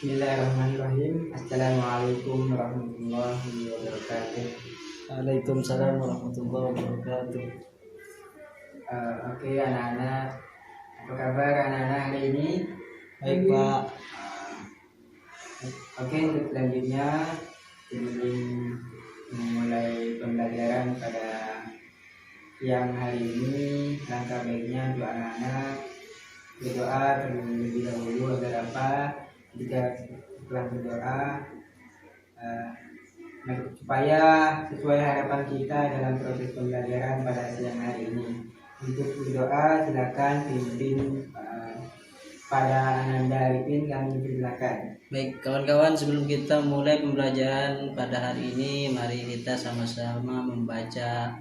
Bismillahirrahmanirrahim. Assalamualaikum warahmatullahi wabarakatuh. Waalaikumsalam warahmatullahi wabarakatuh. Oke anak-anak, apa kabar anak-anak hari ini? Baik Pak. Oke, untuk selanjutnya sebelum memulai pembelajaran pada siang hari ini, langkah baiknya untuk anak-anak berdoa terlebih dahulu agar apa? Jika setelah berdoa supaya sesuai harapan kita dalam proses pembelajaran pada siang hari ini. Untuk berdoa silakan pimpin pada Ananda Arifin, kami persilakan. Baik kawan-kawan, sebelum kita mulai pembelajaran pada hari ini, mari kita sama-sama membaca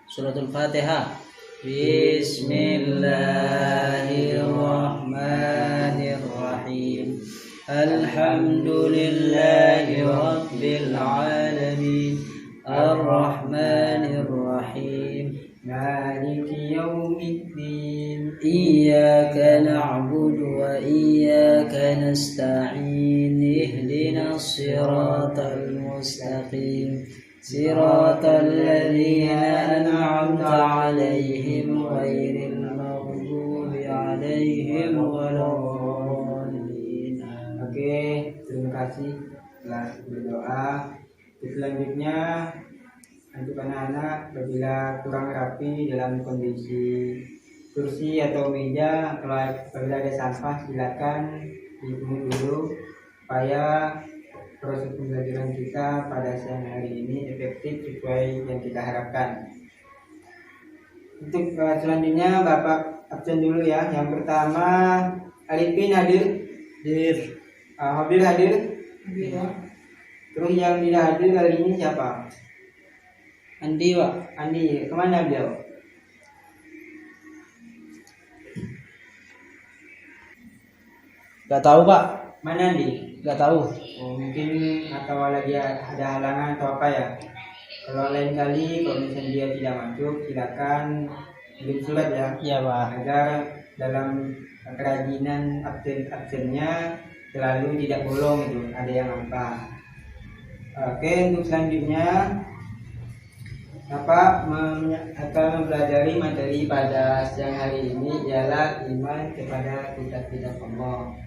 suratul Fatihah. Bismillahirrahmanirrahim. Alhamdulillahi rabbil alamin. Ar-Rahmanir Rahim. Maliki yaumiddin. Iyyaka na'budu wa iyyaka nasta'in. Ihdinas siratal mustaqim. Siratal ladzina an'amta 'alaihim ghairil maghdubi 'alaihim waladdallin. Oke, terima kasih telah berdoa. Selanjutnya untuk anak-anak, apabila kurang rapi dalam kondisi kursi atau meja, kalau apabila ada sampah silakan dipungut dulu supaya proses pembelajaran kita pada siang hari ini efektif sesuai yang kita harapkan. Untuk selanjutnya Bapak absen dulu ya. Yang pertama Arifin hadir? Hadir hadir? Terus yang tidak hadir kali ini siapa? Andi Pak. Andi, kemana beliau? Gak tahu Pak. Mana Andi? Gak tahu. Oh, mungkin atau lagi ada halangan atau apa ya. Kalau lain kali kalau misalnya dia tidak masuk, silakan kirim surat ya. Iya Pak. Agar dalam kerajinan absennya selalu tidak bolong itu, ada yang apa. Oke, untuk selanjutnya Bapak akan mempelajari materi pada siang hari ini ialah iman kepada kitab-kitab Allah.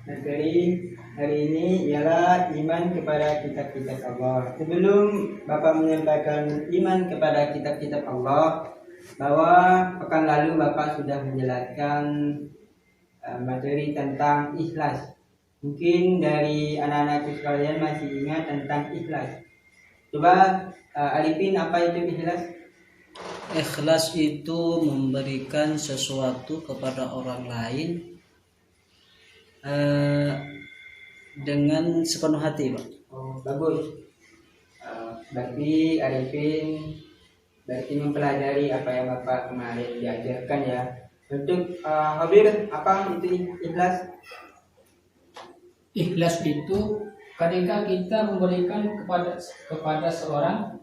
Materi hari ini ialah iman kepada kitab-kitab Allah. Sebelum Bapak menyampaikan iman kepada kitab-kitab Allah, bahwa pekan lalu Bapak sudah menjelaskan materi tentang ikhlas. Mungkin dari anak-anakku sekalian masih ingat tentang ikhlas. Coba Arifin, apa itu ikhlas? Ikhlas itu memberikan sesuatu kepada orang lain dengan sepenuh hati, Pak. Oh, bagus. Berarti Arifin mempelajari apa yang Bapak kemarin diajarkan ya. Untuk Habib, apa itu ikhlas? Ikhlas itu ketika kita memberikan kepada seorang,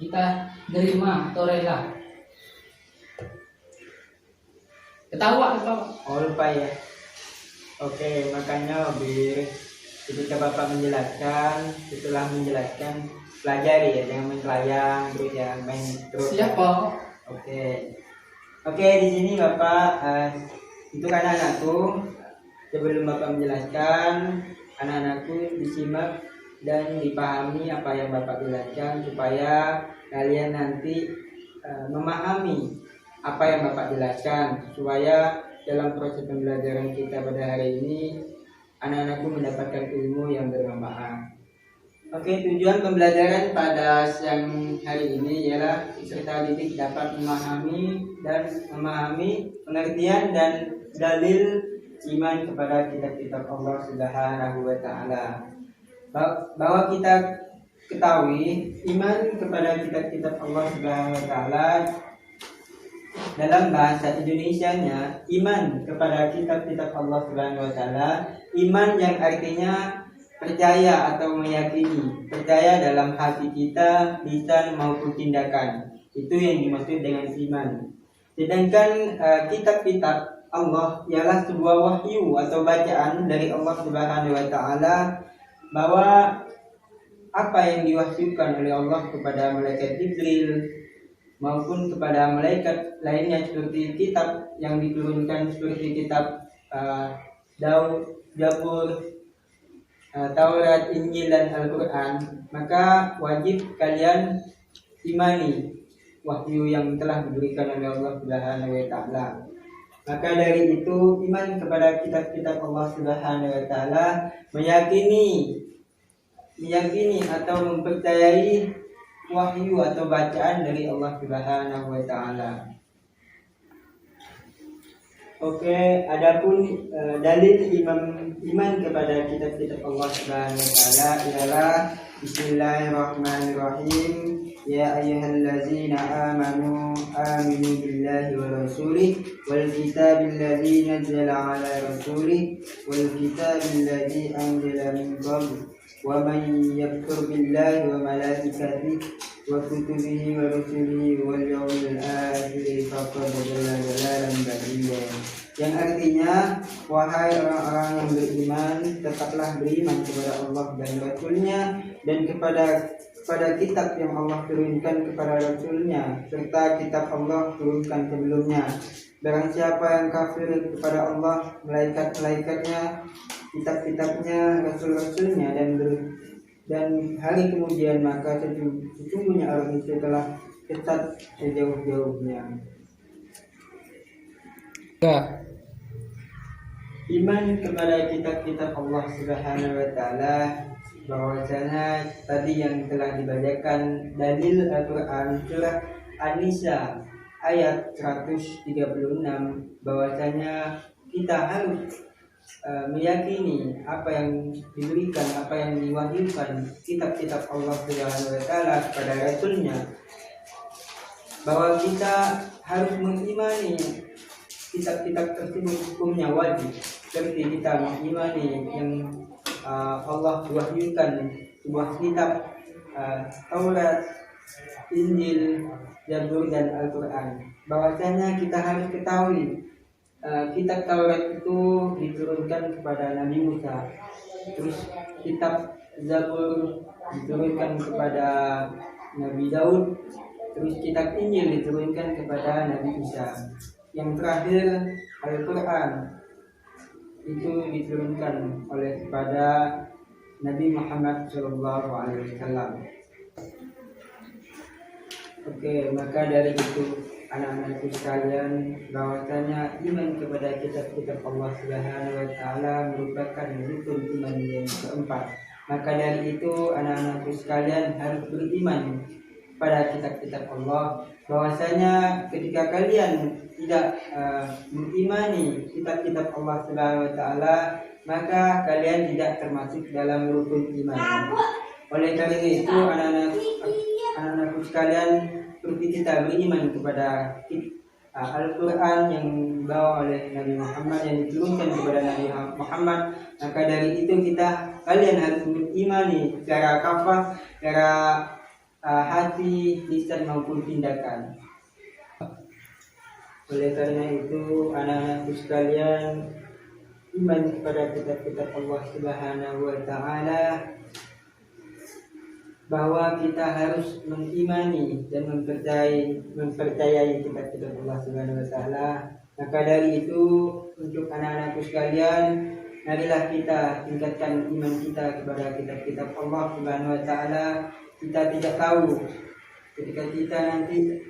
kita terima atau rela. Ketawa. Oh, lupa ya. Oke, makanya Habib ketika Bapak menjelaskan, setelah menjelaskan pelajari ya, jangan main kelayang terus ya, main terus. Siapa? Oke, di sini Bapak untuk anak-anakku, sebelum Bapak menjelaskan, anak-anakku disimak dan dipahami apa yang Bapak jelaskan supaya kalian nanti memahami apa yang Bapak jelaskan, supaya dalam proses pembelajaran kita pada hari ini anak-anakku mendapatkan ilmu yang bermanfaat. Oke, tujuan pembelajaran pada siang hari ini ialah peserta didik dapat memahami pengertian dan dalil iman kepada kitab-kitab Allah Subhanahu wa taala. Bahwa kita ketahui iman kepada kitab-kitab Allah Subhanahu wa taala dalam bahasa Indonesianya iman kepada kitab-kitab Allah Subhanahu wa taala, iman yang artinya percaya atau meyakini, percaya dalam hati kita, lisan maupun tindakan. Itu yang dimaksud dengan iman. Sedangkan kitab-kitab Allah ialah sebuah wahyu atau bacaan dari Allah Subhanahu wa taala, bahwa apa yang diwahyukan oleh Allah kepada malaikat Jibril maupun kepada malaikat lainnya seperti kitab yang diturunkan seperti kitab Daud, Zabur, Taurat, Injil dan Al-Quran, maka wajib kalian imani wahyu yang telah diberikan oleh Allah Subhanahu wa taala. Maka dari itu iman kepada kitab-kitab Allah Subhanahu wa taala meyakini atau mempercayai wahyu atau bacaan dari Allah Subhanahu wa taala. Oke, adapun dalil iman kepada kitab-kitab Allah Subhanahu wa taala ialah Bismillahirrahmanirrahim. Ya ayyuhallazina amanu aminu billahi wa rasulih wal kitabil ladzi nazzala ala rasulih wal kitabil ladzi anzala min qabl wa man yakfur billahi wa malaikatihi wa kutubihi wa rusulihi wal yawmil akhir faqad dhalla dhalalan ba'ida. Yang artinya, wahai orang-orang yang beriman, tetaplah beriman kepada Allah dan Rasul-Nya dan kepada kitab yang Allah turunkan kepada Rasul-Nya serta kitab Allah turunkan sebelumnya. Barang siapa yang kafir kepada Allah, malaikat-malaikatnya, kitab-kitabnya, rasul-rasulnya dan hari kemudian, maka sesungguhnya orang itu telah sesat sejauh-jauhnya. Iman kepada kitab-kitab Allah Subhanahu wa taala, bahwasanya tadi yang telah dibacakan dalil Al-Qur'an surah An-Nisa ayat 136, bahwasanya kita harus meyakini apa yang diberikan, apa yang diwahyukan kitab-kitab Allah Subhanahu wa taala kepada Rasul-Nya, bahwa kita harus mengimani kitab-kitab tersebut hukumnya wajib, seperti kita mengimani yang Allah wahyukan sebuah kitab Taurat, Injil, Zabur dan Al-Quran. Bahwasanya kita harus ketahui kitab Taurat itu diturunkan kepada Nabi Musa, terus kitab Zabur diturunkan kepada Nabi Daud, terus kitab Injil diturunkan kepada Nabi Isa. Yang terakhir Al-Quran itu diturunkan kepada Nabi Muhammad SAW. Oke, maka dari itu anak-anakku sekalian, bahwasanya iman kepada kitab-kitab Allah Subhanahu wa taala merupakan rukun iman yang keempat. Maka dari itu anak-anakku sekalian harus beriman pada kitab-kitab Allah, bahwasanya ketika kalian tidak mengimani kitab-kitab Allah Subhanahu wa taala, maka kalian tidak termasuk dalam rukun iman. Oleh karena itu anak-anakku sekalian, seperti kita beriman kepada Al-Quran yang dibawa oleh Nabi Muhammad, yang diturunkan kepada Nabi Muhammad, maka dari itu kalian harus mengimani secara kafah, secara hati, lisan maupun tindakan. Oleh karena itu anak-anakku sekalian, iman kepada kitab-kitab Allah Subhanahu wa taala, bahwa kita harus mengimani dan mempercayai kitab-kitab Allah Subhanahu wa taala. Maka dari itu, untuk anak-anakku sekalian, marilah kita tingkatkan iman kita kepada kitab-kitab Allah Subhanahu wa taala. Kita tidak tahu ketika kita nanti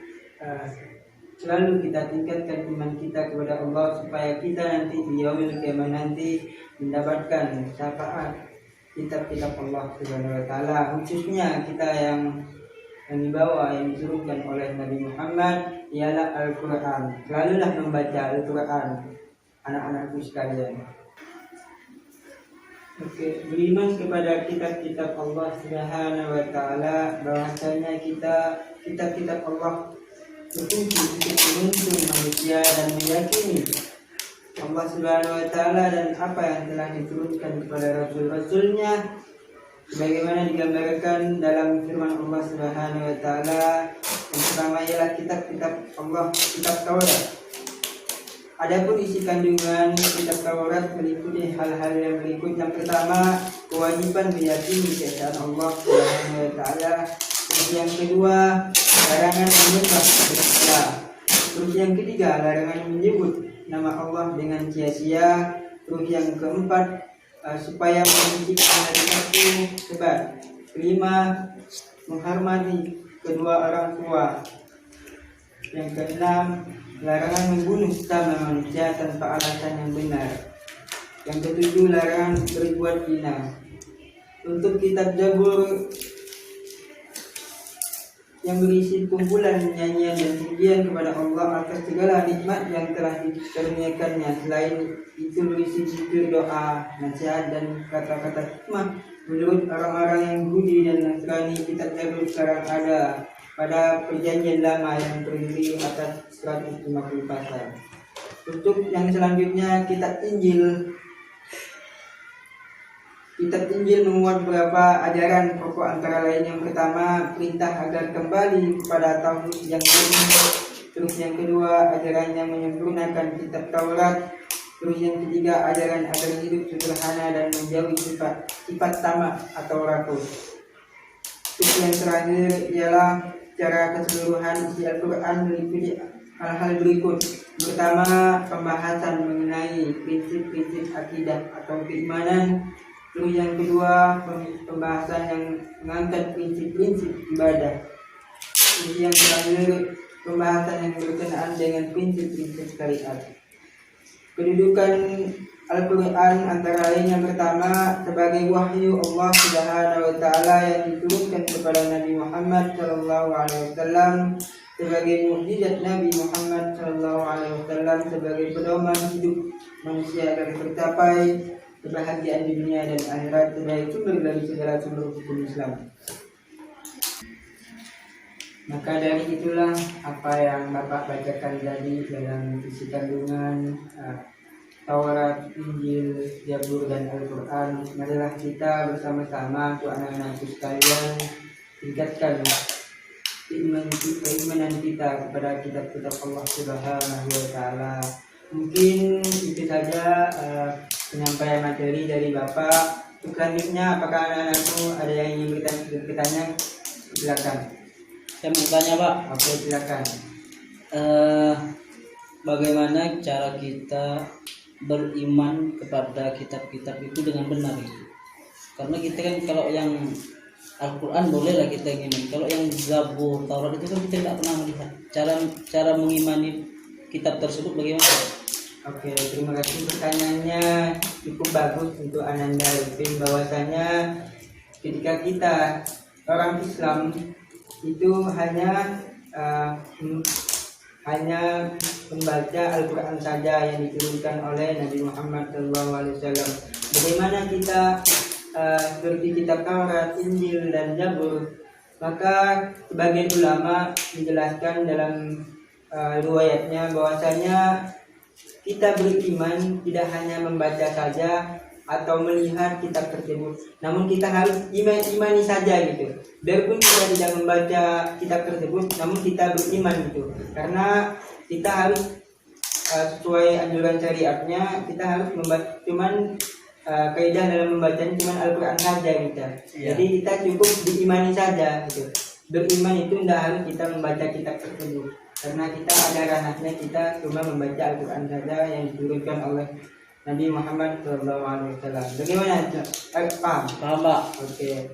selalu kita tingkatkan iman kita kepada Allah, supaya kita nanti di yaumil qiyamah nanti mendapatkan syafaat kitab-kitab Allah Subhanahu wa taala, khususnya kita yang dibawa, yang diturunkan oleh Nabi Muhammad, ialah Al-Quran. Selalulah membaca Al-Quran, anak-anakku sekalian. Oke, beriman kepada kitab-kitab Allah Subhanahu wa taala, bahwasanya kitab-kitab Allah berfungsi untuk menuntun manusia dan meyakini Allah Subhanahu wa taala dan apa yang telah diturunkan kepada rasul-rasulnya sebagaimana digambarkan dalam firman Allah Subhanahu wa taala. Yang pertama ialah kitab-kitab Allah, kitab Taurat. Adapun isi kandungan kitab Taurat meliputi hal-hal yang berikut. Yang pertama, kewajiban meyakini keesaan Allah Subhanahu wa taala. Terus yang kedua, larangan menyembah berhala. Terus yang ketiga, larangan menyebut nama Allah dengan sia-sia. Terus yang keempat, supaya menciptakan hari Sabtu sebab. Kelima, menghormati kedua orang tua. Yang keenam, larangan membunuh sesama manusia tanpa alasan yang benar. Yang ketujuh, larangan berbuat zina. Untuk kitab Zabur yang berisi kumpulan nyanyian dan pujian kepada Allah atas segala nikmat yang telah dikaruniakannya. Selain itu berisi zikir, doa, nasihat dan kata-kata hikmah. Menurut orang-orang yang Yahudi dan Nasrani, kitab Zabur sekarang ada pada perjanjian lama yang terdiri atas 150 pasal. Untuk yang selanjutnya, kitab Injil. Kitab Injil memuat beberapa ajaran pokok antara lain yang pertama, perintah agar kembali kepada tauhid yang murni. Terus yang kedua, ajaran yang menyempurnakan kitab Taurat. Terus yang ketiga, ajaran agar hidup sederhana dan menjauhi sifat tamak atau rakus. Terus yang terakhir ialah secara keseluruhan isi Al-Quran meliputi hal-hal berikut. Pertama, pembahasan mengenai prinsip-prinsip akidah atau keimanan. Terus yang kedua, pembahasan yang mengangkat prinsip-prinsip ibadah. Terus yang terakhir, pembahasan yang berkenaan dengan prinsip-prinsip syariat. Kedudukan Al-Quran antara lain yang pertama sebagai wahyu Allah Subhanahu wa taala yang diturunkan kepada Nabi Muhammad sallallahu alaihi wasallam, sebagai mukjizat Nabi Muhammad sallallahu alaihi wasallam, sebagai pedoman hidup manusia agar tercapai kebahagiaan di dunia dan akhirat, sebagai sumber dari segala sumber hukum Islam. Maka dari itulah apa yang Bapak bacakan tadi dalam isi kandungan Taurat, Injil, Zabur dan Al-Quran. Marilah kita bersama-sama untuk anak-anakku sekalian tingkatkan keimanan kita kepada kitab-kitab Allah Subhanahu wa taala. Mungkin itu saja penyampaian materi dari Bapak. Selanjutnya apakah anak-anakku ada yang ingin bertanya? Silakan. Saya mau tanya, Pak. Oke, silakan. Bagaimana cara kita beriman kepada kitab-kitab itu dengan benar itu? Karena kita kan kalau yang Al-Quran bolehlah kita iman. Kalau yang Zabur, Taurat itu kan kita tidak pernah melihat. Cara mengimani kitab tersebut bagaimana? Oke, terima kasih pertanyaannya cukup bagus untuk Ananda Levin. Bahwasanya ketika kita orang Islam itu hanya membaca Al-Quran saja yang diturunkan oleh Nabi Muhammad SAW. Bagaimana kita seperti kitab Taurat, Injil dan Zabur? Maka sebagian ulama menjelaskan dalam riwayatnya bahwasanya kita beriman tidak hanya membaca saja atau melihat kitab tersebut, namun kita harus imani saja gitu. Biarpun kita tidak membaca kitab tersebut, namun kita beriman gitu. Karena kita harus sesuai anjuran syariatnya, kita harus membaca kaidah dalam membacanya cuma Al-Quran saja gitu. Ya. Jadi kita cukup diimani saja gitu. Beriman itu tidak harus kita membaca kitab tersebut, karena kita ada ranahnya kita cuma membaca Al-Quran saja yang diturunkan oleh Nabi Muhammad SAW. Bagaimana? Paham? Paham, Pak. Oke.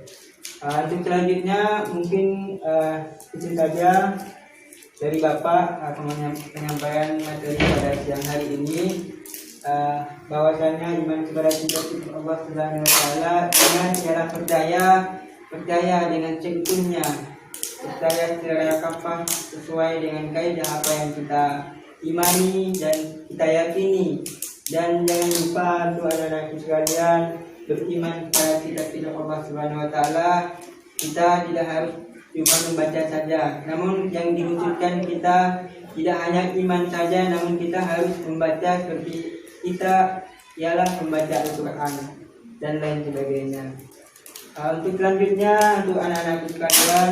Untuk selanjutnya mungkin itu saja dari Bapak penyampaian materi pada siang hari ini. Bahwasanya iman kepada kitab Allah Subhanahu wa taala ialah percaya dengan seutuhnya, percaya secara kafah sesuai dengan kaidah apa yang kita imani dan kita yakini. Dan jangan lupa untuk anak-anakku sekalian beriman kepada kitab Allah Subhanahu wa taala. Kita tidak harus cuma membaca saja, namun yang diwujudkan kita tidak hanya iman saja, namun kita harus membaca seperti kita ialah membaca Al-Quran dan lain sebagainya. Untuk selanjutnya untuk anak-anak sekalian,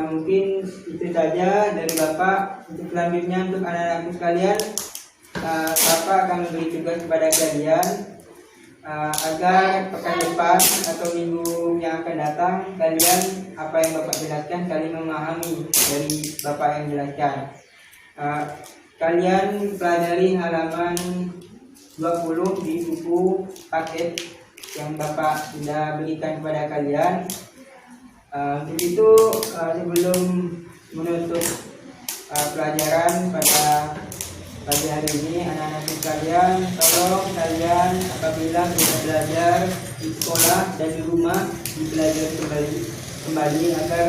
mungkin itu saja dari Bapak. Untuk selanjutnya untuk anak-anak sekalian, Bapak akan memberi tugas kepada kalian agar pekan depan atau minggu yang akan datang kalian apa yang Bapak jelaskan kalian memahami dari Bapak yang jelaskan. Kalian pelajari halaman 20 di buku paket yang Bapak sudah berikan kepada kalian. Untuk itu sebelum menutup pelajaran pada pagi hari ini, anak-anak sekalian, tolong kalian apabila sudah belajar di sekolah dan di rumah dipelajari kembali agar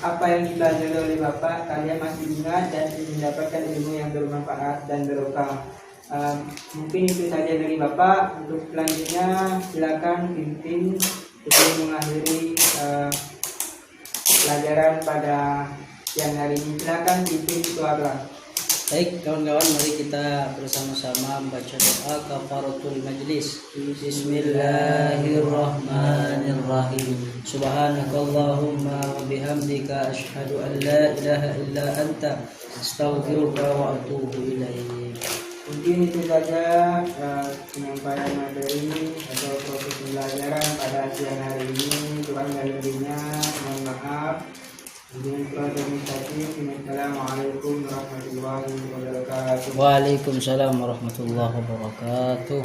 apa yang dipelajari oleh Bapak kalian masih ingat dan mendapatkan ilmu yang bermanfaat dan berkah. Mungkin itu saja dari Bapak. Untuk selanjutnya silakan pimpin untuk mengakhiri pelajaran pada siang hari ini. Silakan pimpin keluarlah. Baik kawan-kawan, mari kita bersama-sama membaca doa kafaratul majlis. Bismillahirrahmanirrahim. Subhanakallahumma wa bihamdika asyhadu an la ilaha illa anta astaghfiruka wa atubu ilaik. Mungkin itu saja penyampaian materi atau proses pembelajaran pada siang hari ini. Kurang dan lebihnya mohon maaf. Assalamualaikum warahmatullahi wabarakatuh. Waalaikumsalam warahmatullahi wabarakatuh.